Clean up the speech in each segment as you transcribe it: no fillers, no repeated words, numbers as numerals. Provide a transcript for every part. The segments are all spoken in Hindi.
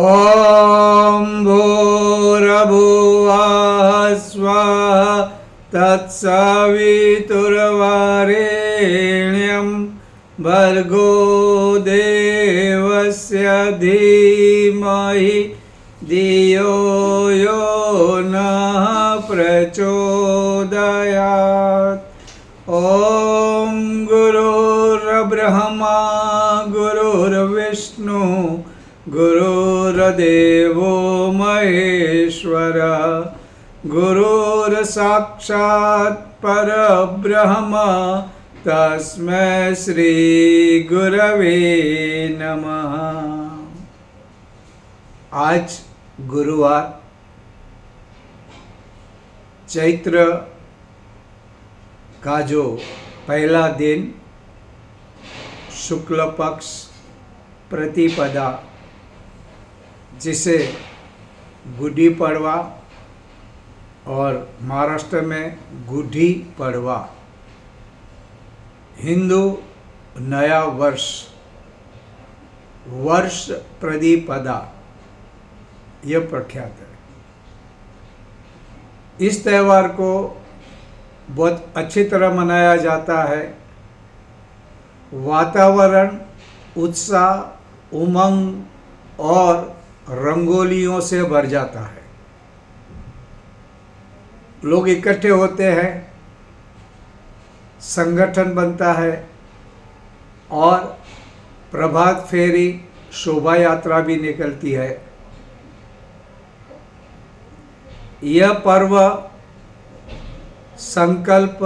ॐ भूर्भुवः स्वः तत्सवितुर्वरेण्यं भर्गो देवस्य धीमहि धियो यो नः प्रचोदयात्। ॐ गुरुर्ब्रह्मा गुरुर्विष्णु गुरुर्देवो महेश्वरः गुरुर्साक्षात् परब्रह्म तस्मै श्री गुरवे नमः। आज गुरुवार चैत्र का जो पहला दिन शुक्ल पक्ष प्रतिपदा जिसे गुड़ी पड़वा और महाराष्ट्र में गुड़ी पड़वा हिंदू नया वर्ष प्रतिपदा यह प्रख्यात है। इस त्यौहार को बहुत अच्छी तरह मनाया जाता है। वातावरण उत्साह उमंग और रंगोलियों से भर जाता है। लोग इकट्ठे होते हैं, संगठन बनता है और प्रभात फेरी शोभा यात्रा भी निकलती है। यह पर्व संकल्प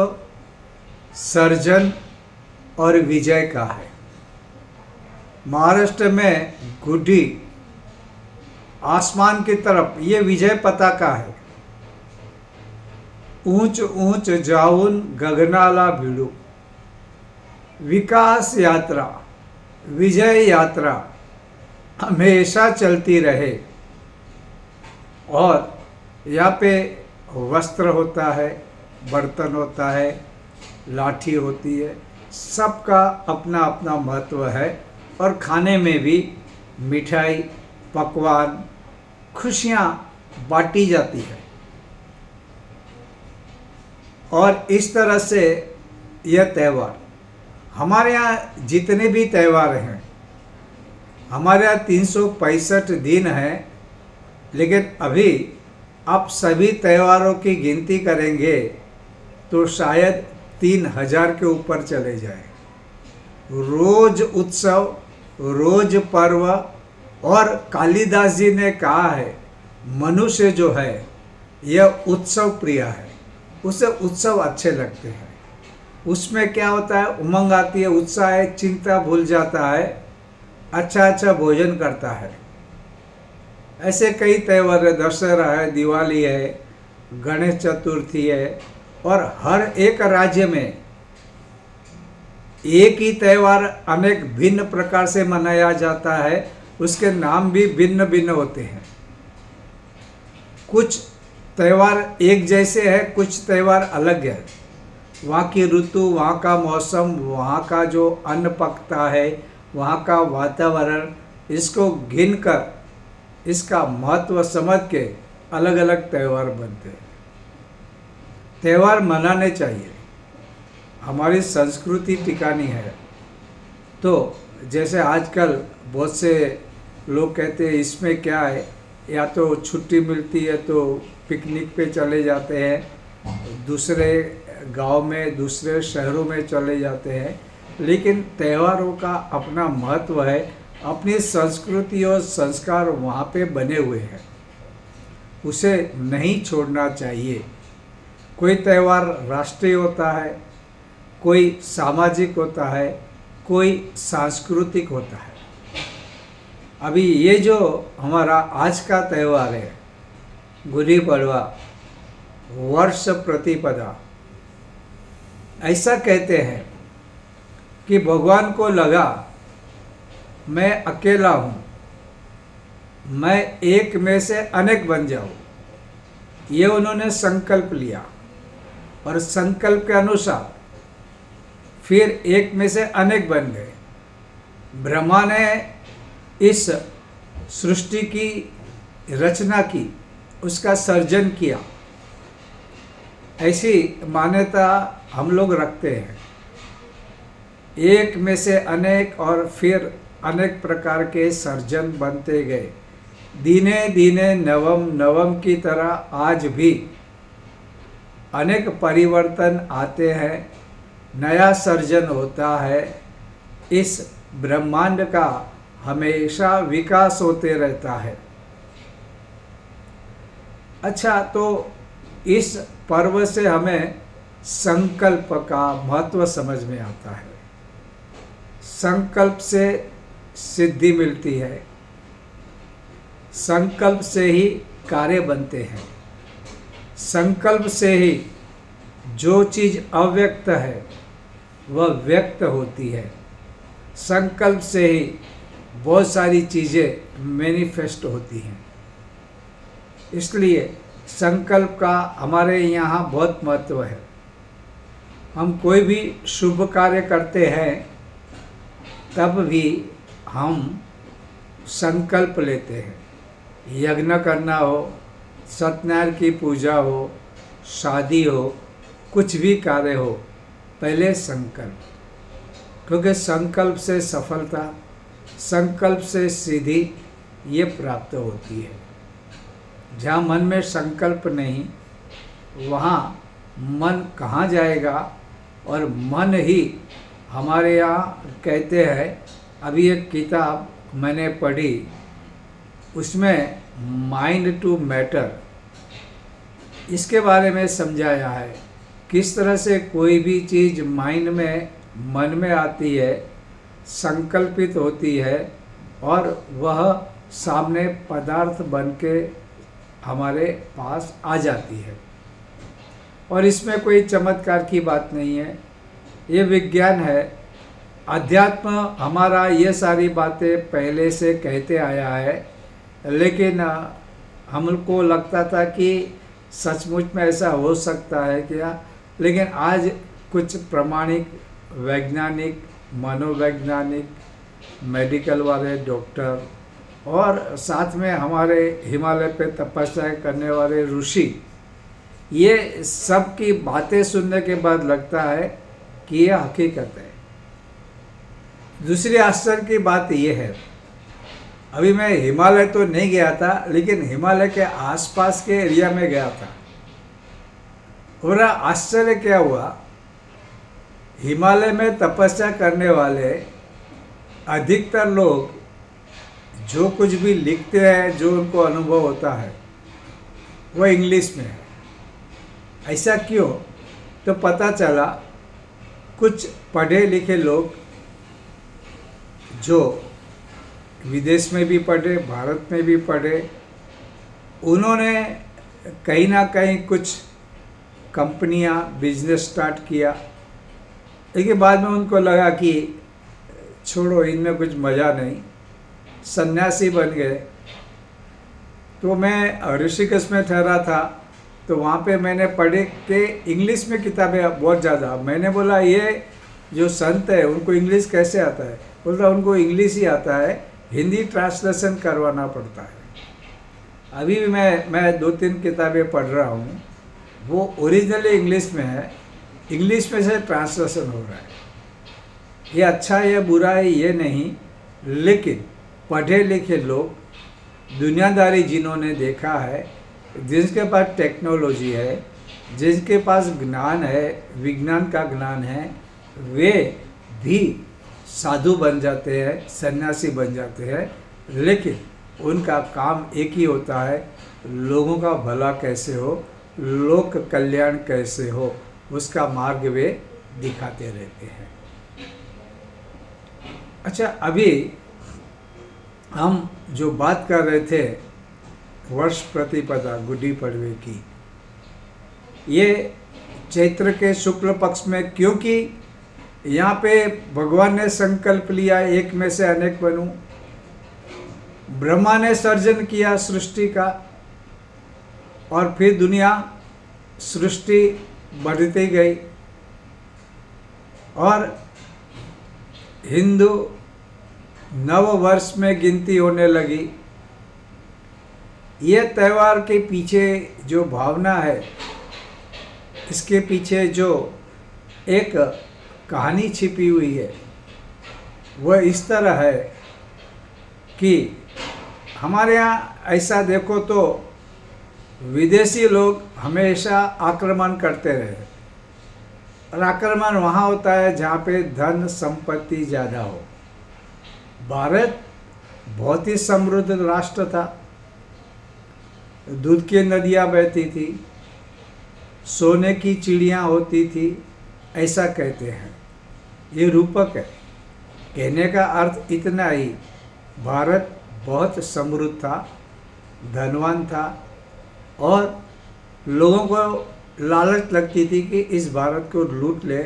सर्जन और विजय का है। महाराष्ट्र में गुड्डी आसमान की तरफ ये विजय पताका है। ऊंच ऊंच जाऊन गगनाला भिड़ू, विकास यात्रा विजय यात्रा हमेशा चलती रहे। और यहाँ पे वस्त्र होता है, बर्तन होता है, लाठी होती है, सबका अपना अपना महत्व है। और खाने में भी मिठाई पकवान खुशियाँ बांटी जाती है। और इस तरह से यह त्यौहार हमारे यहाँ जितने भी त्यौहार हैं, हमारे यहाँ 365 दिन हैं, लेकिन अभी आप सभी त्यौहारों की गिनती करेंगे तो शायद 3000 के ऊपर चले जाए। रोज उत्सव रोज पर्व। और कालिदास जी ने कहा है मनुष्य जो है यह उत्सव प्रिय है, उसे उत्सव अच्छे लगते हैं। उसमें क्या होता है, उमंग आती है, उत्साह है, चिंता भूल जाता है, अच्छा अच्छा भोजन करता है। ऐसे कई त्यौहार है, दशहरा है, दिवाली है, गणेश चतुर्थी है। और हर एक राज्य में एक ही त्यौहार अनेक भिन्न प्रकार से मनाया जाता है, उसके नाम भी भिन्न भिन्न होते हैं। कुछ त्यौहार एक जैसे है, कुछ त्यौहार अलग है। वहाँ की ऋतु, वहाँ का मौसम, वहाँ का जो अन्न पकता है, वहाँ का वातावरण, इसको गिनकर इसका महत्व समझ के अलग अलग त्यौहार बनते हैं। त्यौहार मनाने चाहिए, हमारी संस्कृति टिकानी है। तो जैसे आजकल बहुत से लोग कहते हैं इसमें क्या है, या तो छुट्टी मिलती है तो पिकनिक पे चले जाते हैं, दूसरे गांव में दूसरे शहरों में चले जाते हैं। लेकिन त्योहारों का अपना महत्व है, अपनी संस्कृति और संस्कार वहाँ पे बने हुए हैं, उसे नहीं छोड़ना चाहिए। कोई त्यौहार राष्ट्रीय होता है, कोई सामाजिक होता है, कोई सांस्कृतिक होता है। अभी ये जो हमारा आज का त्यौहार है गुड़ी पड़वा वर्ष प्रतिपदा, ऐसा कहते हैं कि भगवान को लगा मैं अकेला हूँ, मैं एक में से अनेक बन जाऊँ। ये उन्होंने संकल्प लिया और संकल्प के अनुसार फिर एक में से अनेक बन गए। ब्रह्मा ने इस सृष्टि की रचना की, उसका सर्जन किया, ऐसी मान्यता हम लोग रखते हैं। एक में से अनेक और फिर अनेक प्रकार के सर्जन बनते गए। दिने दिने नवम नवम की तरह आज भी अनेक परिवर्तन आते हैं, नया सर्जन होता है। इस ब्रह्मांड का हमेशा विकास होते रहता है। अच्छा, तो इस पर्व से हमें संकल्प का महत्व समझ में आता है। संकल्प से सिद्धि मिलती है, संकल्प से ही कार्य बनते हैं, संकल्प से ही जो चीज़ अव्यक्त है वह व्यक्त होती है, संकल्प से ही बहुत सारी चीज़ें मैनिफेस्ट होती हैं। इसलिए संकल्प का हमारे यहाँ बहुत महत्व है। हम कोई भी शुभ कार्य करते हैं तब भी हम संकल्प लेते हैं। यज्ञ करना हो, सत्यनारायण की पूजा हो, शादी हो, कुछ भी कार्य हो, पहले संकल्प, क्योंकि संकल्प से सफलता, संकल्प से सिद्धि ये प्राप्त होती है। जहाँ मन में संकल्प नहीं, वहाँ मन कहाँ जाएगा? और मन ही हमारे यहाँ कहते हैं, अभी एक किताब मैंने पढ़ी, उसमें माइंड टू मैटर इसके बारे में समझाया है। किस तरह से कोई भी चीज़ माइंड में, मन में आती है, संकल्पित होती है और वह सामने पदार्थ बन के हमारे पास आ जाती है। और इसमें कोई चमत्कार की बात नहीं है, ये विज्ञान है। अध्यात्म हमारा ये सारी बातें पहले से कहते आया है, लेकिन हमको लगता था कि सचमुच में ऐसा हो सकता है क्या। लेकिन आज कुछ प्रमाणिक वैज्ञानिक, मनोवैज्ञानिक, मेडिकल वाले डॉक्टर और साथ में हमारे हिमालय पे तपस्या करने वाले ऋषि, ये सब की बातें सुनने के बाद लगता है कि यह हकीकत है। दूसरी आश्चर्य की बात यह है, अभी मैं हिमालय तो नहीं गया था, लेकिन हिमालय के आसपास के एरिया में गया था। और आश्चर्य क्या हुआ, हिमालय में तपस्या करने वाले अधिकतर लोग जो कुछ भी लिखते हैं, जो उनको अनुभव होता है, वो इंग्लिश में है। ऐसा क्यों? तो पता चला कुछ पढ़े लिखे लोग जो विदेश में भी पढ़े, भारत में भी पढ़े, उन्होंने कहीं ना कहीं कुछ कंपनियां, बिजनेस स्टार्ट किया। लेकिन बाद में उनको लगा कि छोड़ो, इनमें कुछ मज़ा नहीं, सन्यासी बन गए। तो मैं ऋषिकेश में ठहरा था, तो वहाँ पे मैंने पढ़े कि इंग्लिश में किताबें बहुत ज़्यादा। मैंने बोला ये जो संत है उनको इंग्लिश कैसे आता है? बोलता उनको इंग्लिश ही आता है, हिंदी ट्रांसलेशन करवाना पड़ता है। अभी भी मैं 2-3 किताबें पढ़ रहा हूँ, वो ओरिजिनली इंग्लिश में है, इंग्लिश में से ट्रांसलेशन हो रहा है। ये अच्छा है या बुरा है ये नहीं, लेकिन पढ़े लिखे लोग, दुनियादारी जिन्होंने देखा है, जिनके पास टेक्नोलॉजी है, जिनके पास ज्ञान है, विज्ञान का ज्ञान है, वे भी साधु बन जाते हैं, सन्यासी बन जाते हैं। लेकिन उनका काम एक ही होता है, लोगों का भला कैसे हो, लोक कल्याण कैसे हो, उसका मार्ग वे दिखाते रहते हैं। अच्छा, अभी हम जो बात कर रहे थे वर्ष प्रतिपदा, गुड्डी पड़वे की, ये चैत्र के शुक्ल पक्ष में, क्योंकि यहाँ पे भगवान ने संकल्प लिया एक में से अनेक बनूं। ब्रह्मा ने सर्जन किया सृष्टि का, और फिर दुनिया सृष्टि बढ़ती गई और हिंदू नव वर्ष में गिनती होने लगी। ये त्यौहार के पीछे जो भावना है, इसके पीछे जो एक कहानी छिपी हुई है, वह इस तरह है कि हमारे यहाँ ऐसा देखो तो विदेशी लोग हमेशा आक्रमण करते रहे, और आक्रमण वहाँ होता है जहाँ पे धन संपत्ति ज़्यादा हो। भारत बहुत ही समृद्ध राष्ट्र था, दूध की नदियाँ बहती थी, सोने की चिड़ियाँ होती थी, ऐसा कहते हैं। ये रूपक है, कहने का अर्थ इतना ही, भारत बहुत समृद्ध था, धनवान था, और लोगों को लालच लगती थी कि इस भारत को लूट ले,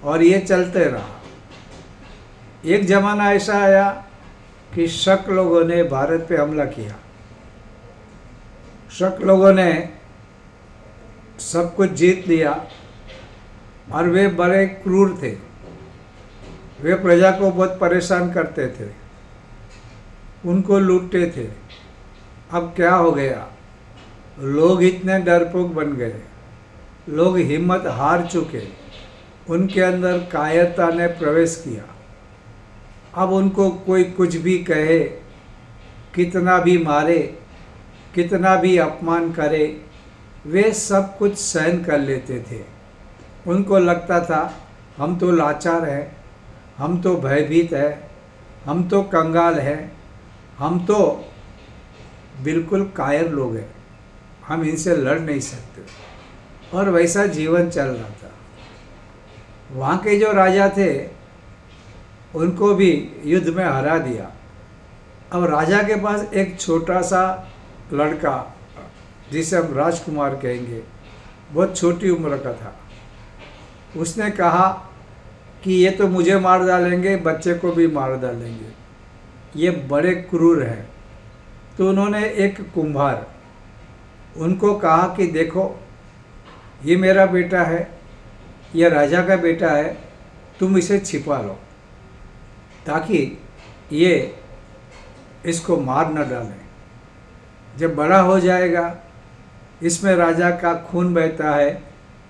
और ये चलते रहा। एक ज़माना ऐसा आया कि शक लोगों ने भारत पे हमला किया। शक लोगों ने सब कुछ जीत लिया, और वे बड़े क्रूर थे। वे प्रजा को बहुत परेशान करते थे, उनको लूटते थे। अब क्या हो गया, लोग इतने डरपोक बन गए, लोग हिम्मत हार चुके, उनके अंदर कायरता ने प्रवेश किया। अब उनको कोई कुछ भी कहे, कितना भी मारे, कितना भी अपमान करे, वे सब कुछ सहन कर लेते थे। उनको लगता था हम तो लाचार हैं, हम तो भयभीत हैं, हम तो कंगाल हैं, हम तो बिल्कुल कायर लोग हैं, हम इनसे लड़ नहीं सकते। और वैसा जीवन चल रहा था। वहाँ के जो राजा थे उनको भी युद्ध में हरा दिया। अब राजा के पास एक छोटा सा लड़का, जिसे हम राजकुमार कहेंगे, बहुत छोटी उम्र का था। उसने कहा कि ये तो मुझे मार डालेंगे, बच्चे को भी मार डालेंगे, ये बड़े क्रूर हैं। तो उन्होंने एक कुम्हार, उनको कहा कि देखो, ये मेरा बेटा है, ये राजा का बेटा है, तुम इसे छिपा लो ताकि ये इसको मार न डालें। जब बड़ा हो जाएगा, इसमें राजा का खून बहता है,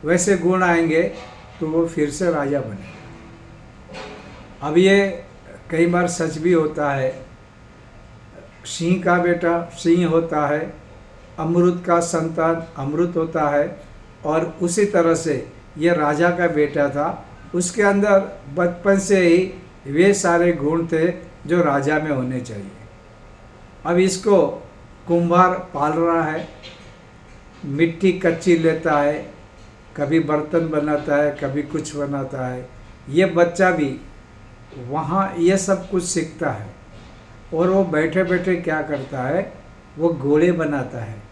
वैसे गुण आएंगे तो वो फिर से राजा बनेगा। अब ये कई बार सच भी होता है, सिंह का बेटा सिंह होता है, अमृत का संतान अमृत होता है, और उसी तरह से ये राजा का बेटा था। उसके अंदर बचपन से ही वे सारे गुण थे जो राजा में होने चाहिए। अब इसको कुम्हार पाल रहा है, मिट्टी कच्ची लेता है, कभी बर्तन बनाता है, कभी कुछ बनाता है। ये बच्चा भी वहाँ ये सब कुछ सीखता है, और वो बैठे बैठे क्या करता है, वो घोड़े बनाता है,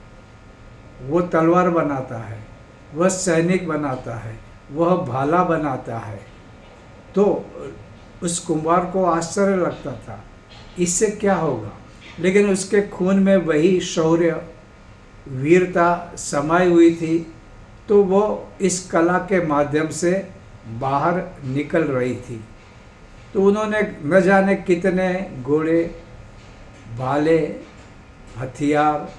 वो तलवार बनाता है, वह सैनिक बनाता है, वह भाला बनाता है। तो उस कुम्हार को आश्चर्य लगता था, इससे क्या होगा, लेकिन उसके खून में वही शौर्य वीरता समाई हुई थी, तो वो इस कला के माध्यम से बाहर निकल रही थी। तो उन्होंने न जाने कितने घोड़े, भाले, हथियार,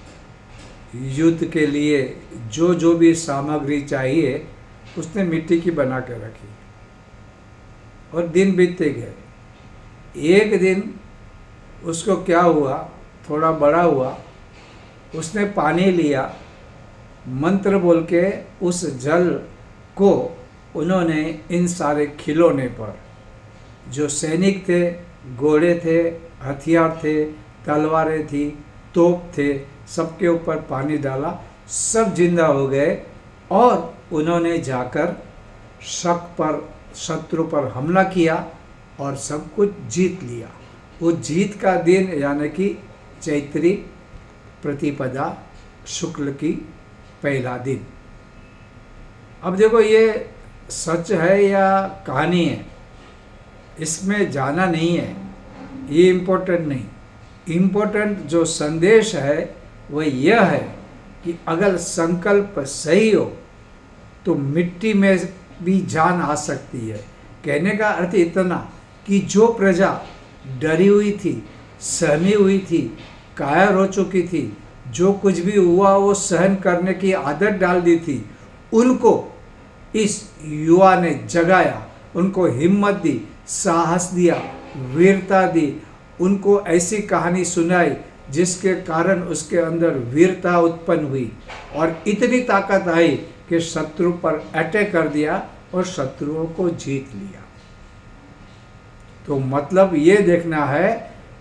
युद्ध के लिए जो जो भी सामग्री चाहिए उसने मिट्टी की बना के रखी, और दिन बीतते गए। एक दिन उसको क्या हुआ, थोड़ा बड़ा हुआ, उसने पानी लिया, मंत्र बोल के उस जल को उन्होंने इन सारे खिलौने पर, जो सैनिक थे, घोड़े थे, हथियार थे, तलवारें थी, तोप थे, सबके ऊपर पानी डाला, सब जिंदा हो गए, और उन्होंने जाकर शत्रु पर हमला किया और सब कुछ जीत लिया। वो जीत का दिन यानी कि चैत्री प्रतिपदा शुक्ल की पहला दिन। अब देखो, ये सच है या कहानी है, इसमें जाना नहीं है, ये इम्पोर्टेंट नहीं। इम्पोर्टेंट जो संदेश है वह यह है कि अगर संकल्प सही हो तो मिट्टी में भी जान आ सकती है। कहने का अर्थ इतना कि जो प्रजा डरी हुई थी, सहमी हुई थी, कायर हो चुकी थी, जो कुछ भी हुआ वो सहन करने की आदत डाल दी थी, उनको इस युवा ने जगाया, उनको हिम्मत दी, साहस दिया, वीरता दी, उनको ऐसी कहानी सुनाई जिसके कारण उसके अंदर वीरता उत्पन्न हुई और इतनी ताकत आई कि शत्रु पर अटैक कर दिया और शत्रुओं को जीत लिया। तो मतलब ये देखना है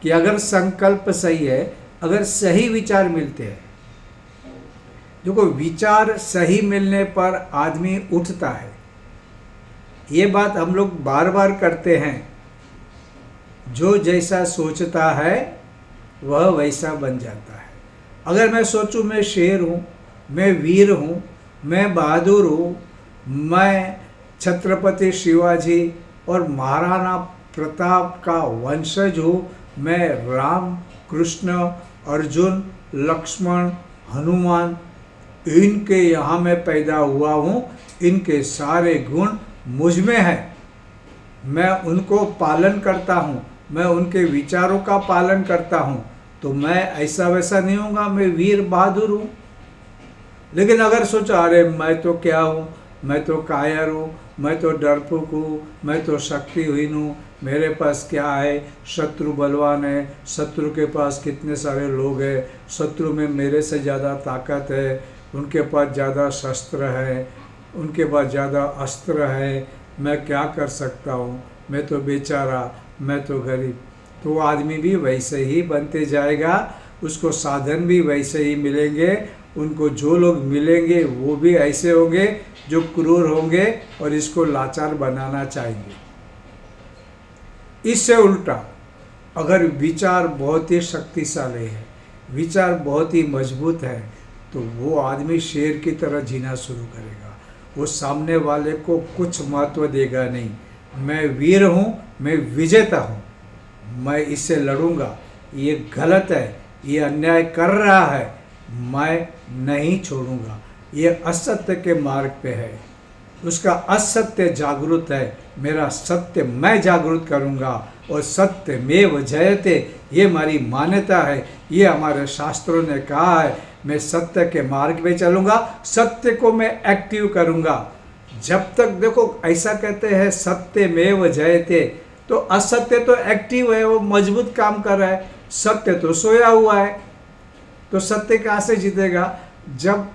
कि अगर संकल्प सही है, अगर सही विचार मिलते हैं, देखो विचार सही मिलने पर आदमी उठता है। ये बात हम लोग बार बार करते हैं, जो जैसा सोचता है वह वैसा बन जाता है। अगर मैं सोचूं मैं शेर हूँ, मैं वीर हूँ, मैं बहादुर हूँ, मैं छत्रपति शिवाजी और महाराणा प्रताप का वंशज हूँ, मैं राम, कृष्ण, अर्जुन, लक्ष्मण, हनुमान, इनके यहाँ मैं पैदा हुआ हूँ, इनके सारे गुण मुझ में हैं, मैं उनको पालन करता हूँ, मैं उनके विचारों का पालन करता हूँ, तो मैं ऐसा वैसा नहीं होऊंगा, मैं वीर बहादुर हूँ। लेकिन अगर सोचा अरे मैं तो क्या हूँ, मैं तो कायर हूँ, मैं तो डरपोक हूँ, मैं तो शक्तिहीन हूँ, मेरे पास क्या है, शत्रु बलवान है, शत्रु के पास कितने सारे लोग हैं, शत्रु में मेरे से ज़्यादा ताकत है, उनके पास ज़्यादा शस्त्र है, उनके पास ज़्यादा अस्त्र है, मैं क्या कर सकता हूँ, मैं तो बेचारा, मैं तो गरीब। तो वो आदमी भी वैसे ही बनते जाएगा, उसको साधन भी वैसे ही मिलेंगे, उनको जो लोग मिलेंगे वो भी ऐसे होंगे जो क्रूर होंगे और इसको लाचार बनाना चाहेंगे। इससे उल्टा अगर विचार बहुत ही शक्तिशाली है, विचार बहुत ही मजबूत है, तो वो आदमी शेर की तरह जीना शुरू करेगा। वो सामने वाले को कुछ महत्व देगा नहीं, मैं वीर हूँ, मैं विजेता हूँ, मैं इससे लड़ूंगा, ये गलत है, ये अन्याय कर रहा है, मैं नहीं छोड़ूंगा, ये असत्य के मार्ग पे है, उसका असत्य जागृत है, मेरा सत्य मैं जागृत करूंगा और सत्य मेव जयते, ये हमारी मान्यता है, ये हमारे शास्त्रों ने कहा है, मैं सत्य के मार्ग पे चलूंगा, सत्य को मैं एक्टिव करूंगा। जब तक देखो ऐसा कहते हैं सत्य मेव जयते, तो असत्य तो एक्टिव है, वो मजबूत काम कर रहा है, सत्य तो सोया हुआ है, तो सत्य कहाँ से जीतेगा। जब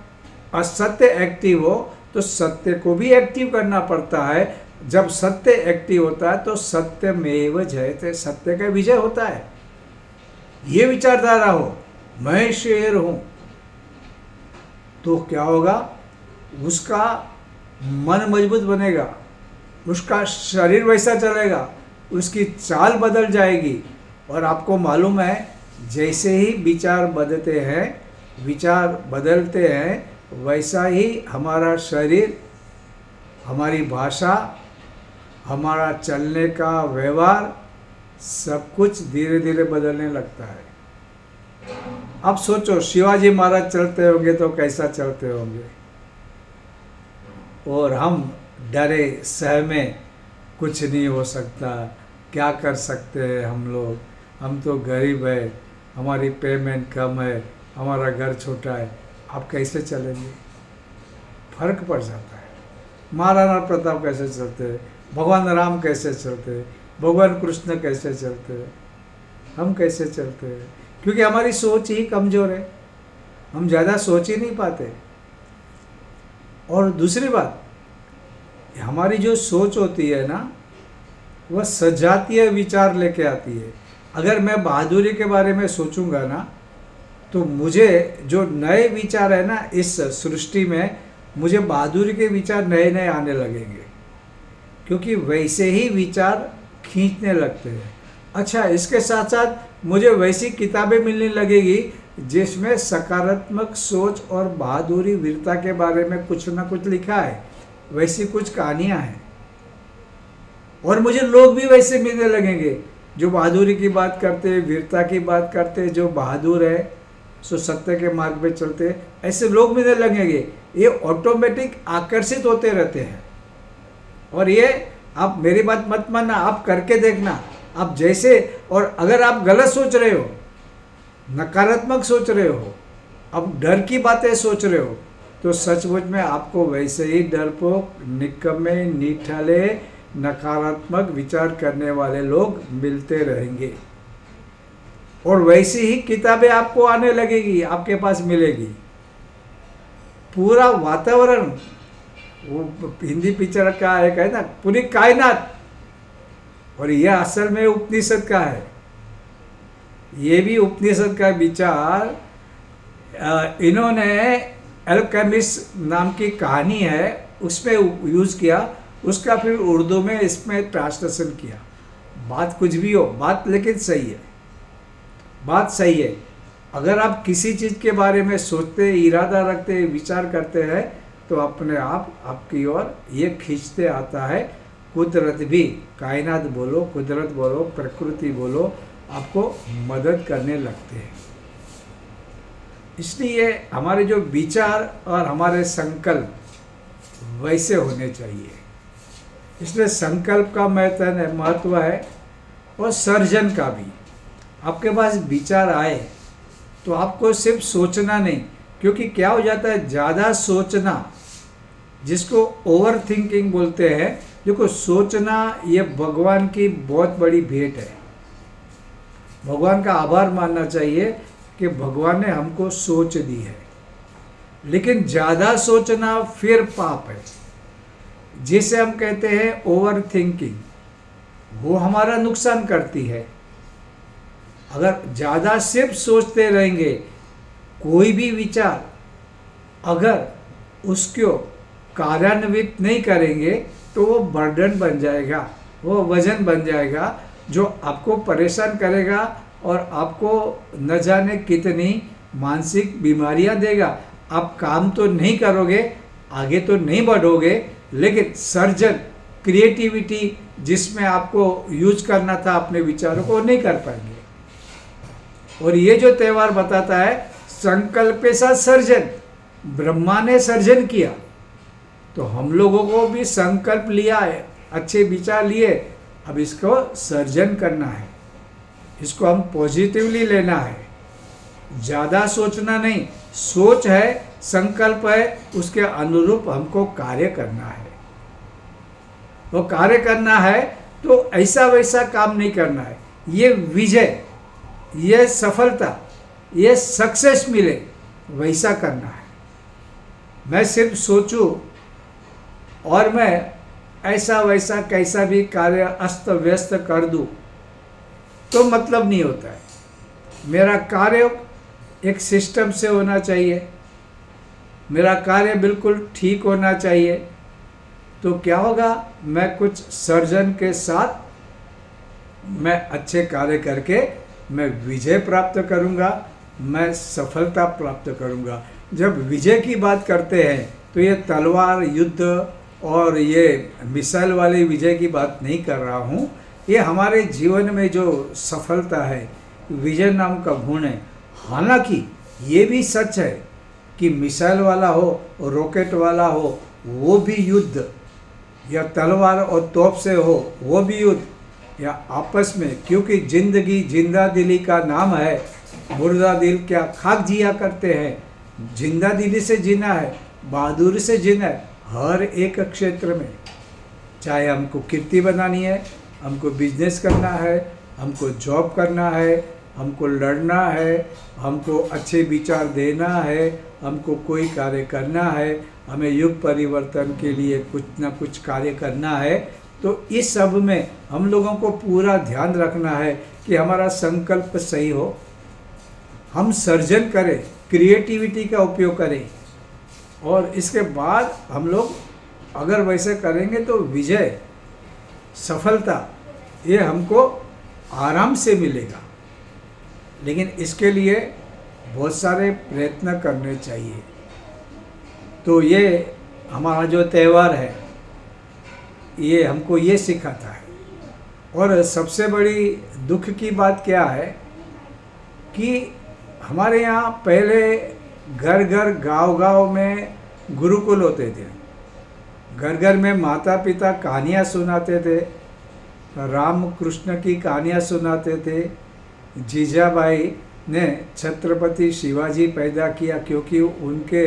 असत्य एक्टिव हो तो सत्य को भी एक्टिव करना पड़ता है, जब सत्य एक्टिव होता है तो सत्य मेव जयते, सत्य का विजय होता है। ये विचारधारा हो, मैं शेर हूँ, तो क्या होगा, उसका मन मजबूत बनेगा, उसका शरीर वैसा चलेगा, उसकी चाल बदल जाएगी। और आपको मालूम है जैसे ही विचार बदलते हैं वैसा ही हमारा शरीर, हमारी भाषा, हमारा चलने का व्यवहार सब कुछ धीरे धीरे बदलने लगता है। अब सोचो शिवाजी महाराज चलते होंगे तो कैसा चलते होंगे, और हम डरे सहमे, कुछ नहीं हो सकता, क्या कर सकते हैं हम लोग, हम तो गरीब है, हमारी पेमेंट कम है, हमारा घर छोटा है, आप कैसे चलेंगे। फर्क पड़ जाता है। महाराणा प्रताप कैसे चलते हैं, भगवान राम कैसे चलते हैं, भगवान कृष्ण कैसे चलते हैं, हम कैसे चलते हैं, क्योंकि हमारी सोच ही कमज़ोर है, हम ज़्यादा सोच ही नहीं पाते। और दूसरी बात, हमारी जो सोच होती है ना, वह सजातीय विचार लेके आती है। अगर मैं बहादुरी के बारे में सोचूंगा ना, तो मुझे जो नए विचार है ना इस सृष्टि में, मुझे बहादुरी के विचार नए नए आने लगेंगे, क्योंकि वैसे ही विचार खींचने लगते हैं। अच्छा, इसके साथ साथ मुझे वैसी किताबें मिलने लगेगी जिसमें सकारात्मक सोच और बहादुरी वीरता के बारे में कुछ ना कुछ लिखा है, वैसी कुछ कहानियाँ हैं। और मुझे लोग भी वैसे मिलने लगेंगे जो बहादुरी की बात करते, वीरता की बात करते, जो बहादुर है, सो सत्य के मार्ग पे चलते, ऐसे लोग मिलने लगेंगे। ये ऑटोमेटिक आकर्षित होते रहते हैं। और ये आप मेरी बात मत मानना, आप करके देखना, आप जैसे, और अगर आप गलत सोच रहे हो नकारात्मक सोच रहे हो, अब डर की बातें सोच रहे हो, तो सचमुच में आपको वैसे ही डरपोक, निकम्मे, निठल्ले, नकारात्मक विचार करने वाले लोग मिलते रहेंगे। और वैसी ही किताबें आपको आने लगेगी, आपके पास मिलेगी। पूरा वातावरण, वो हिंदी पिक्चर का एक है ना, पूरी कायनात, और यह असल में उपनिषद का है। ये भी उपनिषद का विचार इन्होंने एल्केमिस्ट नाम की कहानी है उसमें यूज़ किया, उसका फिर उर्दू में इसमें ट्रांसलेशन किया। बात कुछ भी हो, बात लेकिन सही है, बात सही है। अगर आप किसी चीज़ के बारे में सोचते, इरादा रखते, विचार करते हैं, तो अपने आप आपकी ओर ये खींचते आता है। कुदरत भी, कायनात बोलो, कुदरत बोलो, प्रकृति बोलो, आपको मदद करने लगते हैं। इसलिए हमारे जो विचार और हमारे संकल्प वैसे होने चाहिए। इसलिए संकल्प का महत्व है, और सर्जन का भी। आपके पास विचार आए तो आपको सिर्फ सोचना नहीं, क्योंकि क्या हो जाता है, ज़्यादा सोचना, जिसको ओवर थिंकिंग बोलते हैं। देखो, सोचना ये भगवान की बहुत बड़ी भेंट है। भगवान का आभार मानना चाहिए कि भगवान ने हमको सोच दी है। लेकिन ज़्यादा सोचना फिर पाप है, जिसे हम कहते हैं ओवर थिंकिंग। वो हमारा नुकसान करती है। अगर ज़्यादा सिर्फ सोचते रहेंगे, कोई भी विचार अगर उसको कार्यान्वित नहीं करेंगे, तो वो बर्डन बन जाएगा, वो वजन बन जाएगा, जो आपको परेशान करेगा और आपको न जाने कितनी मानसिक बीमारियां देगा। आप काम तो नहीं करोगे, आगे तो नहीं बढ़ोगे, लेकिन सर्जन, क्रिएटिविटी जिसमें आपको यूज करना था अपने विचारों को, नहीं कर पाएंगे। और ये जो त्यौहार बताता है, संकल्प के साथ सर्जन, ब्रह्मा ने सर्जन किया, तो हम लोगों को भी संकल्प लिया है, अच्छे विचार लिए, अब इसको सर्जन करना है, इसको हम पॉजिटिवली लेना है। ज़्यादा सोचना नहीं, सोच है, संकल्प है, उसके अनुरूप हमको कार्य करना है। वो कार्य करना है तो ऐसा वैसा काम नहीं करना है। ये विजय, ये सफलता, ये सक्सेस मिले, वैसा करना है। मैं सिर्फ सोचूं और मैं ऐसा वैसा कैसा भी कार्य अस्त व्यस्त कर दूं, तो मतलब नहीं होता है। मेरा कार्य एक सिस्टम से होना चाहिए, मेरा कार्य बिल्कुल ठीक होना चाहिए। तो क्या होगा, मैं कुछ सर्जन के साथ मैं अच्छे कार्य करके मैं विजय प्राप्त करूंगा, मैं सफलता प्राप्त करूंगा। जब विजय की बात करते हैं तो ये तलवार युद्ध और ये मिसाइल वाले विजय की बात नहीं कर रहा हूँ। ये हमारे जीवन में जो सफलता है, विजय नाम का गुण है। हालांकि ये भी सच है कि मिसाइल वाला हो, रॉकेट वाला हो, वो भी युद्ध, या तलवार और तोप से हो, वो भी युद्ध, या आपस में, क्योंकि जिंदगी जिंदा दिली का नाम है। मुर्दा दिल क्या खाक जिया करते हैं। जिंदा दिली से जीना है, बहादुरी से जीना है, हर एक क्षेत्र में। चाहे हमको कीर्ति बनानी है, हमको बिजनेस करना है, हमको जॉब करना है, हमको लड़ना है, हमको अच्छे विचार देना है, हमको कोई कार्य करना है, हमें युग परिवर्तन के लिए कुछ ना कुछ कार्य करना है। तो इस सब में हम लोगों को पूरा ध्यान रखना है कि हमारा संकल्प सही हो, हम सर्जन करें, क्रिएटिविटी का उपयोग करें, और इसके बाद हम लोग अगर वैसे करेंगे तो विजय, सफलता, ये हमको आराम से मिलेगा। लेकिन इसके लिए बहुत सारे प्रयत्न करने चाहिए। तो ये हमारा जो त्यौहार है, ये हमको ये सिखाता है। और सबसे बड़ी दुख की बात क्या है कि हमारे यहाँ पहले घर घर गांव गांव में गुरुकुल होते थे। घर घर में माता पिता कहानियाँ सुनाते थे, राम कृष्ण की कहानियाँ सुनाते थे, जीजाबाई ने छत्रपति शिवाजी पैदा किया, क्योंकि उनके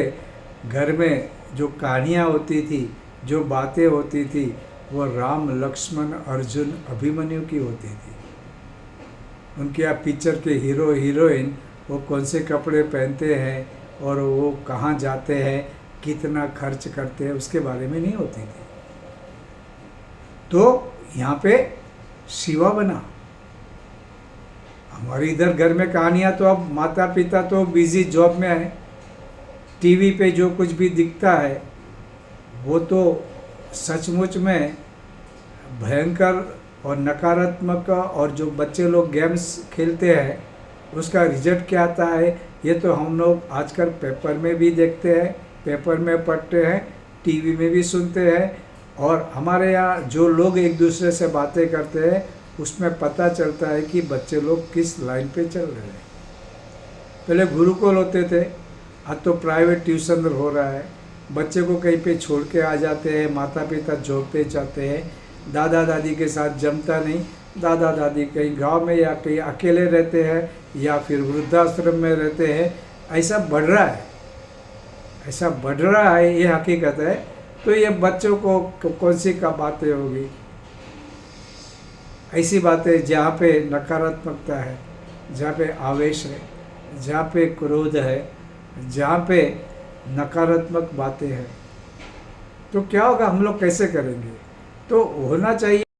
घर में जो कहानियाँ होती थी, जो बातें होती थी, वो राम लक्ष्मण अर्जुन अभिमन्यु की होती थी। उनके यहाँ पिक्चर के हीरो हीरोइन वो कौन से कपड़े पहनते हैं और वो कहाँ जाते हैं, कितना खर्च करते हैं, उसके बारे में नहीं होती थी। तो यहाँ पे शिवा बना। हमारे इधर घर में कहानियाँ तो अब माता पिता तो बिजी जॉब में है, टीवी पे जो कुछ भी दिखता है वो तो सचमुच में भयंकर और नकारात्मक, और जो बच्चे लोग गेम्स खेलते हैं उसका रिजल्ट क्या आता है ये तो हम लोग आजकल पेपर में भी देखते हैं, पेपर में पढ़ते हैं, टीवी में भी सुनते हैं, और हमारे यहाँ जो लोग एक दूसरे से बातें करते हैं उसमें पता चलता है कि बच्चे लोग किस लाइन पे चल रहे हैं। पहले गुरुकुल होते थे, अब तो प्राइवेट ट्यूशन हो रहा है, बच्चे को कहीं पे छोड़ के आ जाते हैं, माता पिता जॉब पे जाते हैं, दादा दादी के साथ जमता नहीं, दादा दादी कहीं गांव में या कहीं अकेले रहते हैं या फिर वृद्धाश्रम में रहते हैं। ऐसा बढ़ रहा है, ऐसा बढ़ रहा है, ये हकीकत है। तो ये बच्चों को कौन सी का बातें होगी, ऐसी बातें जहाँ पे नकारात्मकता है, जहाँ पे आवेश है, जहाँ पे क्रोध है, जहाँ पे नकारात्मक बातें हैं, तो क्या होगा, हम लोग कैसे करेंगे। तो होना चाहिए